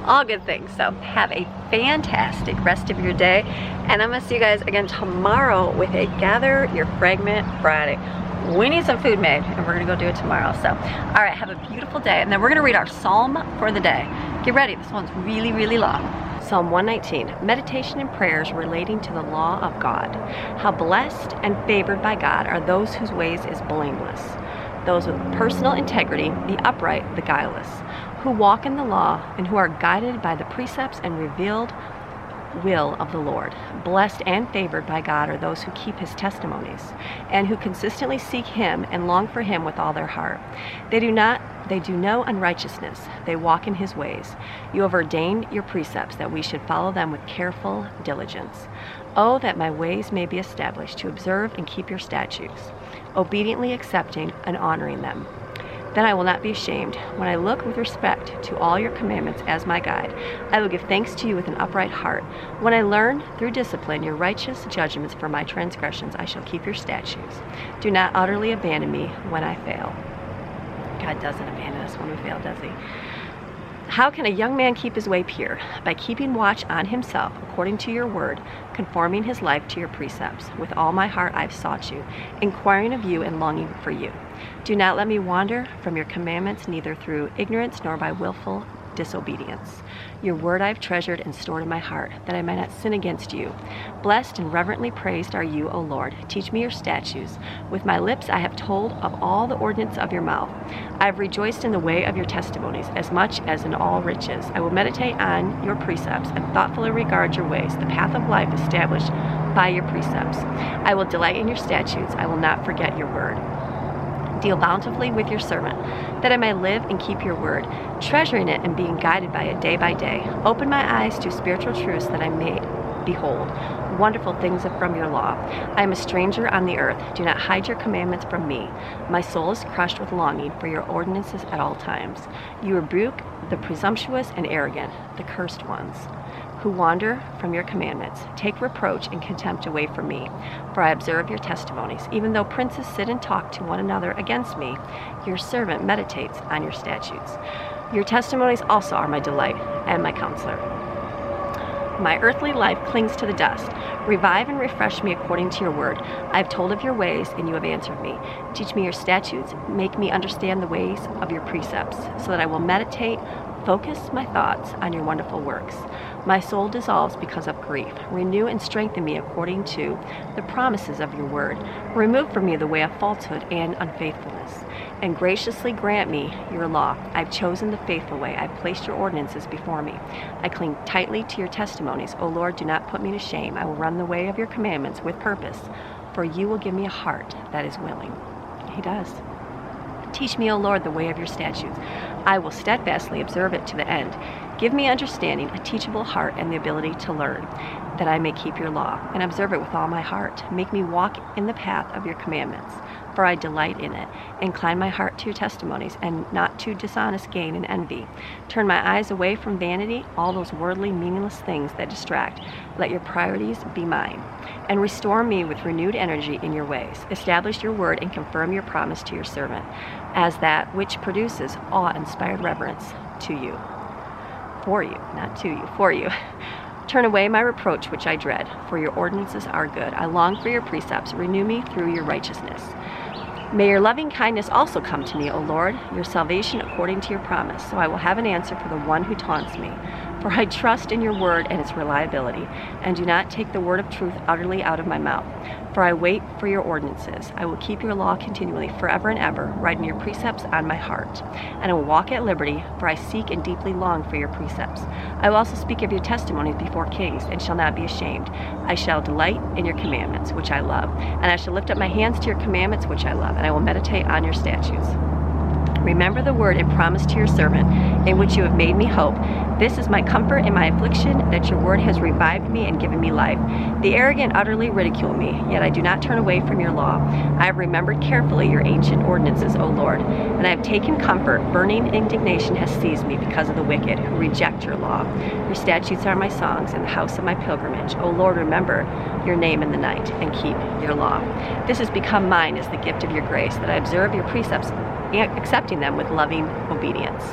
All good things. So have a fantastic rest of your day. And I'm gonna see you guys again tomorrow with a Gather Your Fragment Friday. We need some food made and we're gonna go do it tomorrow. So, all right, have a beautiful day. And then we're gonna read our Psalm for the day. Get ready, this one's really, really long. Psalm 119, meditation and prayers relating to the law of God. How blessed and favored by God are those whose ways is blameless. Those with personal integrity, the upright, the guileless, who walk in the law and who are guided by the precepts and revealed will of the Lord. Blessed and favored by God are those who keep his testimonies and who consistently seek him and long for him with all their heart. They do no unrighteousness. They walk in his ways. You have ordained your precepts that we should follow them with careful diligence. Oh, that my ways may be established to observe and keep your statutes, obediently accepting and honoring them. Then I will not be ashamed. When I look with respect to all your commandments as my guide, I will give thanks to you with an upright heart. When I learn through discipline your righteous judgments for my transgressions, I shall keep your statutes. Do not utterly abandon me when I fail. God doesn't abandon us when we fail, does he? How can a young man keep his way pure? By keeping watch on himself according to your word, conforming his life to your precepts. With all my heart I've sought you, inquiring of you and longing for you. Do not let me wander from your commandments, neither through ignorance nor by willful disobedience. Your word I've treasured and stored in my heart, that I might not sin against you. Blessed and reverently praised are you, O Lord. Teach me your statutes. With my lips I have told of all the ordinance of your mouth. I have rejoiced in the way of your testimonies, as much as in all riches. I will meditate on your precepts and thoughtfully regard your ways, the path of life established by your precepts. I will delight in your statutes. I will not forget your word. Deal bountifully with your servant, that I may live and keep your word, treasuring it and being guided by it day by day. Open my eyes to spiritual truths that I may behold wonderful things from your law. I am a stranger on the earth. Do not hide your commandments from me. My soul is crushed with longing for your ordinances at all times. You rebuke the presumptuous and arrogant, the cursed ones, who wander from your commandments. Take reproach and contempt away from me, for I observe your testimonies. Even though princes sit and talk to one another against me, your servant meditates on your statutes. Your testimonies also are my delight and my counselor. My earthly life clings to the dust. Revive and refresh me according to your word. I have told of your ways, and you have answered me. Teach me your statutes. Make me understand the ways of your precepts, so that I will meditate, focus my thoughts on your wonderful works. My soul dissolves because of grief. Renew and strengthen me according to the promises of your word. Remove from me the way of falsehood and unfaithfulness, and graciously grant me your law. I've chosen the faithful way. I've placed your ordinances before me. I cling tightly to your testimonies. O Lord, do not put me to shame. I will run the way of your commandments with purpose, for you will give me a heart that is willing. He does. Teach me, O Lord, the way of your statutes. I will steadfastly observe it to the end. Give me understanding, a teachable heart, and the ability to learn, that I may keep your law and observe it with all my heart. Make me walk in the path of your commandments, for I delight in it. Incline my heart to your testimonies, and not to dishonest gain and envy. Turn my eyes away from vanity, all those worldly, meaningless things that distract. Let your priorities be mine. And restore me with renewed energy in your ways. Establish your word and confirm your promise to your servant, as that which produces awe-inspired reverence to you. For you, not to you, for you. Turn away my reproach which I dread, for your ordinances are good. I long for your precepts. Renew me through your righteousness. May your loving kindness also come to me, O Lord, your salvation according to your promise. So I will have an answer for the one who taunts me. For I trust in your word and its reliability, and do not take the word of truth utterly out of my mouth. For I wait for your ordinances. I will keep your law continually, forever and ever, writing your precepts on my heart. And I will walk at liberty, for I seek and deeply long for your precepts. I will also speak of your testimonies before kings, and shall not be ashamed. I shall delight in your commandments, which I love. And I shall lift up my hands to your commandments, which I love, and I will meditate on your statutes. Remember the word and promise to your servant, in which you have made me hope. This is my comfort in my affliction, that your word has revived me and given me life. The arrogant utterly ridicule me, yet I do not turn away from your law. I have remembered carefully your ancient ordinances, O Lord, and I have taken comfort. Burning indignation has seized me because of the wicked, who reject your law. Your statutes are my songs in the house of my pilgrimage. O Lord, remember your name in the night, and keep your law. This has become mine as the gift of your grace, that I observe your precepts, accepting them with loving obedience.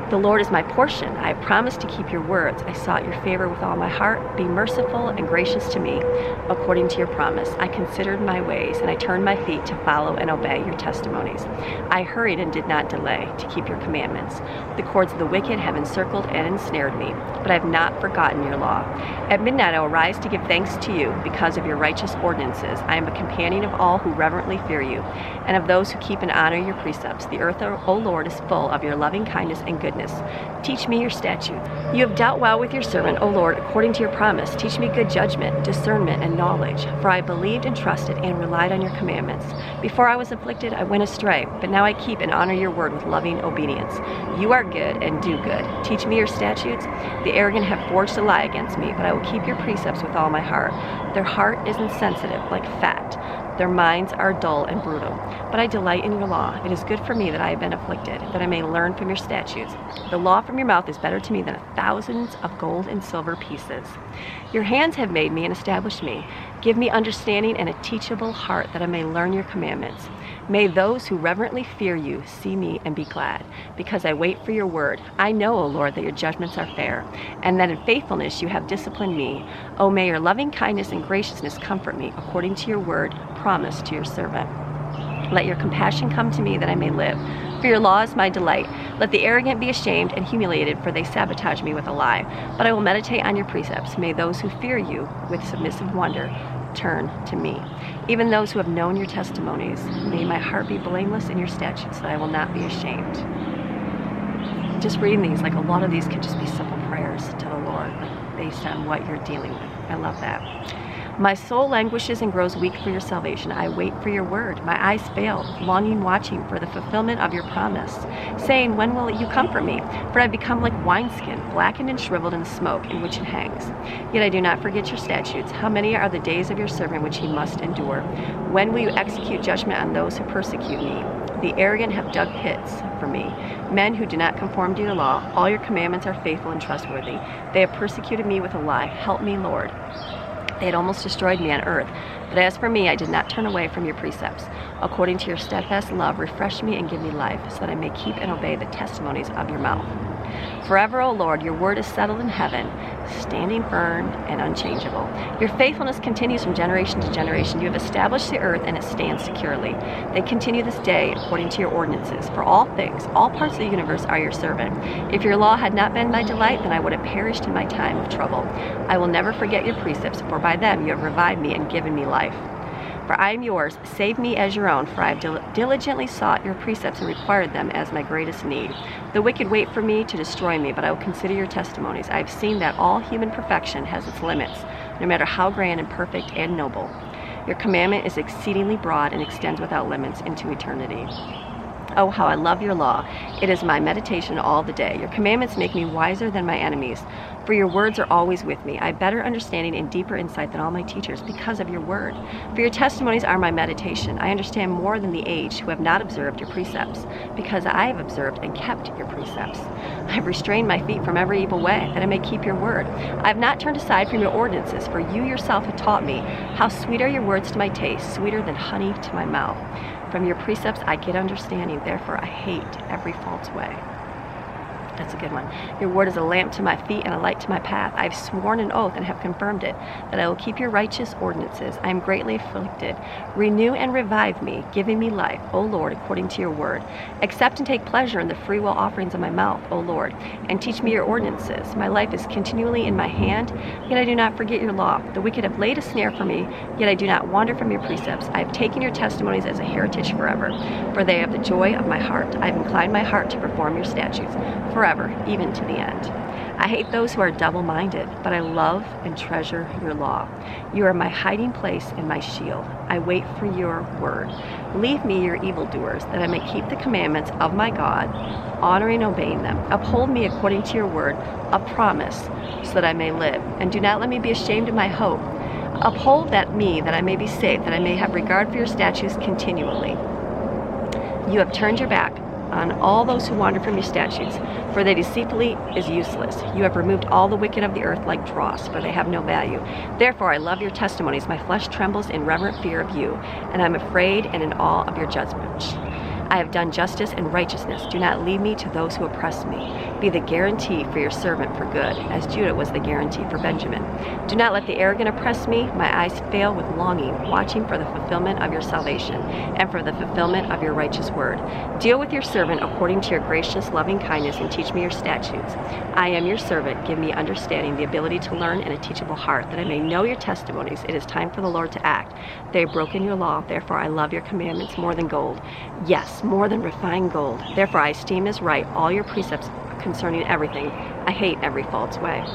The Lord is my portion. I have promised to keep your words. I sought your favor with all my heart. Be merciful and gracious to me, according to your promise. I considered my ways, and I turned my feet to follow and obey your testimonies. I hurried and did not delay to keep your commandments. The cords of the wicked have encircled and ensnared me, but I have not forgotten your law. At midnight I will rise to give thanks to you because of your righteous ordinances. I am a companion of all who reverently fear you, and of those who keep and honor your precepts. The earth, O Lord, is full of your loving kindness and goodness. Teach me your statutes. You have dealt well with your servant, O Lord, according to your promise. Teach me good judgment, discernment, and knowledge. For I believed and trusted and relied on your commandments. Before I was afflicted, I went astray, but now I keep and honor your word with loving obedience. You are good and do good. Teach me your statutes. The arrogant have forged a lie against me, but I will keep your precepts with all my heart. Their heart is insensitive, like fat. Their minds are dull and brutal. But I delight in your law. It is good for me that I have been afflicted, that I may learn from your statutes. The law from your mouth is better to me than thousands of gold and silver pieces. Your hands have made me and established me. Give me understanding and a teachable heart, that I may learn your commandments. May those who reverently fear you see me and be glad, because I wait for your word. I know, O Lord, that your judgments are fair, and that in faithfulness you have disciplined me. O may your loving kindness and graciousness comfort me, according to your word promised to your servant. Let your compassion come to me, that I may live. For your law is my delight. Let the arrogant be ashamed and humiliated, for they sabotage me with a lie. But I will meditate on your precepts. May those who fear you with submissive wonder turn to me. Even those who have known your testimonies, may my heart be blameless in your statutes, that I will not be ashamed. Just reading these, like a lot of these could just be simple prayers to the Lord, like based on what you're dealing with. I love that. My soul languishes and grows weak for your salvation. I wait for your word. My eyes fail, longing, watching for the fulfillment of your promise, saying, when will you comfort me? For I have become like wineskin, blackened and shriveled in the smoke in which it hangs. Yet I do not forget your statutes. How many are the days of your servant which he must endure? When will you execute judgment on those who persecute me? The arrogant have dug pits for me, men who do not conform to your law. All your commandments are faithful and trustworthy. They have persecuted me with a lie. Help me, Lord. They had almost destroyed me on earth. But as for me, I did not turn away from your precepts. According to your steadfast love, refresh me and give me life, so that I may keep and obey the testimonies of your mouth. Forever, O Lord, your word is settled in heaven, standing firm and unchangeable. Your faithfulness continues from generation to generation. You have established the earth, and it stands securely. They continue this day according to your ordinances. For all things, all parts of the universe are your servant. If your law had not been my delight, then I would have perished in my time of trouble. I will never forget your precepts, for by them you have revived me and given me life. For I am yours. Save me as your own, for I have diligently sought your precepts and required them as my greatest need. The wicked wait for me to destroy me, but I will consider your testimonies. I have seen that all human perfection has its limits, no matter how grand and perfect and noble. Your commandment is exceedingly broad and extends without limits into eternity. Oh, how I love your law. It is my meditation all the day. Your commandments make me wiser than my enemies, for your words are always with me. I have better understanding and deeper insight than all my teachers because of your word. For your testimonies are my meditation. I understand more than the aged who have not observed your precepts, because I have observed and kept your precepts. I have restrained my feet from every evil way, that I may keep your word. I have not turned aside from your ordinances, for you yourself have taught me. How sweet are your words to my taste, sweeter than honey to my mouth. From your precepts I get understanding, therefore I hate every false way. That's a good one. Your word is a lamp to my feet and a light to my path. I have sworn an oath and have confirmed it, that I will keep your righteous ordinances. I am greatly afflicted. Renew and revive me, giving me life, O Lord, according to your word. Accept and take pleasure in the freewill offerings of my mouth, O Lord, and teach me your ordinances. My life is continually in my hand, yet I do not forget your law. The wicked have laid a snare for me, yet I do not wander from your precepts. I have taken your testimonies as a heritage forever, for they have the joy of my heart. I have inclined my heart to perform your statutes forever, even to the end. I hate those who are double-minded, but I love and treasure your law. You are my hiding place and my shield. I wait for your word. Leave me your evildoers, that I may keep the commandments of my God, honoring and obeying them. Uphold me according to your word, a promise, so that I may live. And do not let me be ashamed of my hope. Uphold me, that I may be saved, that I may have regard for your statutes continually. You have turned your back on all those who wander from your statutes, for they deceitfully is useless. You have removed all the wicked of the earth like dross, for they have no value. Therefore I love your testimonies. My flesh trembles in reverent fear of you, and I am afraid and in awe of your judgments. I have done justice and righteousness. Do not leave me to those who oppress me. Be the guarantee for your servant for good, as Judah was the guarantee for Benjamin. Do not let the arrogant oppress me. My eyes fail with longing, watching for the fulfillment of your salvation and for the fulfillment of your righteous word. Deal with your servant according to your gracious loving kindness and teach me your statutes. I am your servant. Give me understanding, the ability to learn, and a teachable heart, that I may know your testimonies. It is time for the Lord to act. They have broken your law. Therefore I love your commandments more than gold. Yes, more than refined gold. Therefore I esteem as right all your precepts concerning everything. I hate every false way.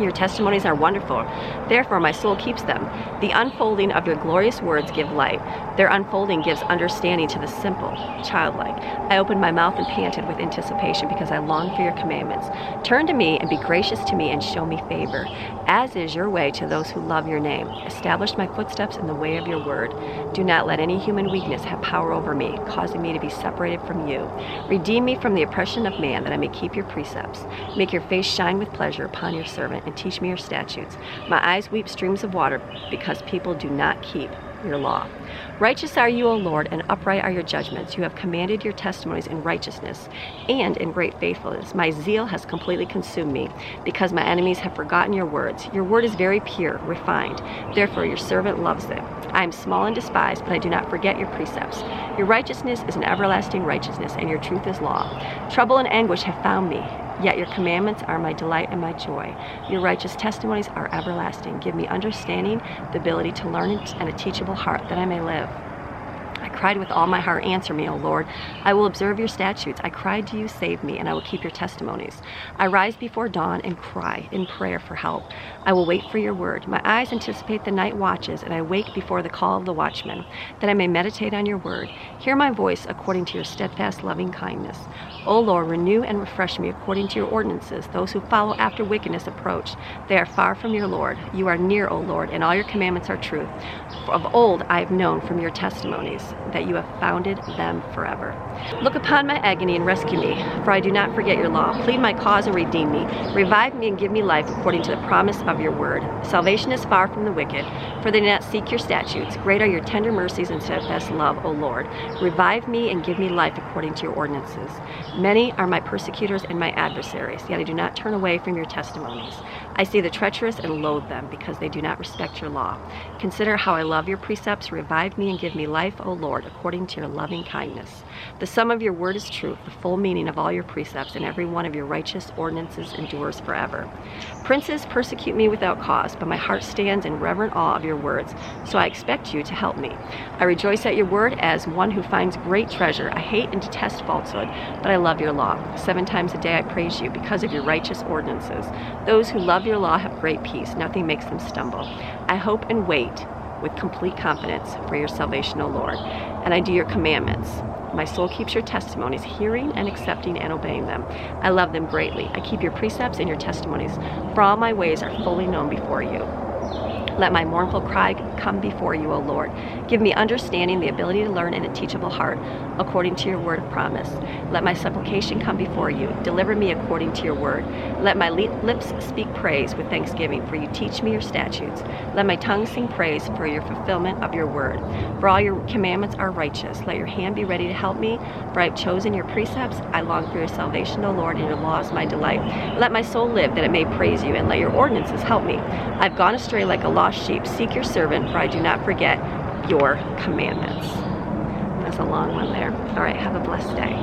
Your testimonies are wonderful. Therefore my soul keeps them. The unfolding of your glorious words give light. Their unfolding gives understanding to the simple, childlike. I opened my mouth and panted with anticipation, because I longed for your commandments. Turn to me and be gracious to me and show me favor, as is your way to those who love your name. Establish my footsteps in the way of your word. Do not let any human weakness have power over me, causing me to be separated from you. Redeem me from the oppression of man, that I may keep your precepts. Make your face shine with pleasure upon your servant, and teach me your statutes. My eyes weep streams of water, because people do not keep your law. Righteous are you, O Lord, and upright are your judgments. You have commanded your testimonies in righteousness and in great faithfulness. My zeal has completely consumed me, because my enemies have forgotten your words. Your word is very pure, refined. Therefore your servant loves it. I am small and despised, but I do not forget your precepts. Your righteousness is an everlasting righteousness, and your truth is law. Trouble and anguish have found me, yet your commandments are my delight and my joy. Your righteous testimonies are everlasting. Give me understanding, the ability to learn, and a teachable heart, that I may live. I cried with all my heart, answer me, O Lord. I will observe your statutes. I cried to you, save me, and I will keep your testimonies. I rise before dawn and cry in prayer for help. I will wait for your word. My eyes anticipate the night watches, and I wake before the call of the watchman, that I may meditate on your word. Hear my voice according to your steadfast loving kindness. O Lord, renew and refresh me according to your ordinances. Those who follow after wickedness approach. They are far from your Lord. You are near, O Lord, and all your commandments are truth. For of old I have known from your testimonies that you have founded them forever. Look upon my agony and rescue me, for I do not forget your law. Plead my cause and redeem me. Revive me and give me life according to the promise of your word. Salvation is far from the wicked, for they do not seek your statutes. Great are your tender mercies and steadfast love, O Lord. Revive me and give me life according to your ordinances. Many are my persecutors and my adversaries, yet I do not turn away from your testimonies. I see the treacherous and loathe them, because they do not respect your law. Consider how I love your precepts. Revive me and give me life, O Lord, according to your loving kindness. The sum of your word is truth, the full meaning of all your precepts, and every one of your righteous ordinances endures forever. Princes persecute me without cause, but my heart stands in reverent awe of your words, so I expect you to help me. I rejoice at your word as one who finds great treasure. I hate and detest falsehood, but I love your law. 7 times a day I praise you because of your righteous ordinances. Those who love your law have great peace. Nothing makes them stumble. I hope and wait with complete confidence for your salvation, O Lord. And I do your commandments. My soul keeps your testimonies, hearing and accepting and obeying them. I love them greatly. I keep your precepts and your testimonies, for all my ways are fully known before you. Let my mournful cry come before you, O Lord. Give me understanding, the ability to learn, and a teachable heart, according to your word of promise. Let my supplication come before you. Deliver me according to your word. Let my lips speak praise with thanksgiving, for you teach me your statutes. Let my tongue sing praise for your fulfillment of your word. For all your commandments are righteous. Let your hand be ready to help me, for I have chosen your precepts. I long for your salvation, O Lord, and your law is my delight. Let my soul live, that it may praise you, and let your ordinances help me. I've gone astray like a lost sheep. Seek your servant, for I do not forget your commandments. That's a long one there. All right, have a blessed day.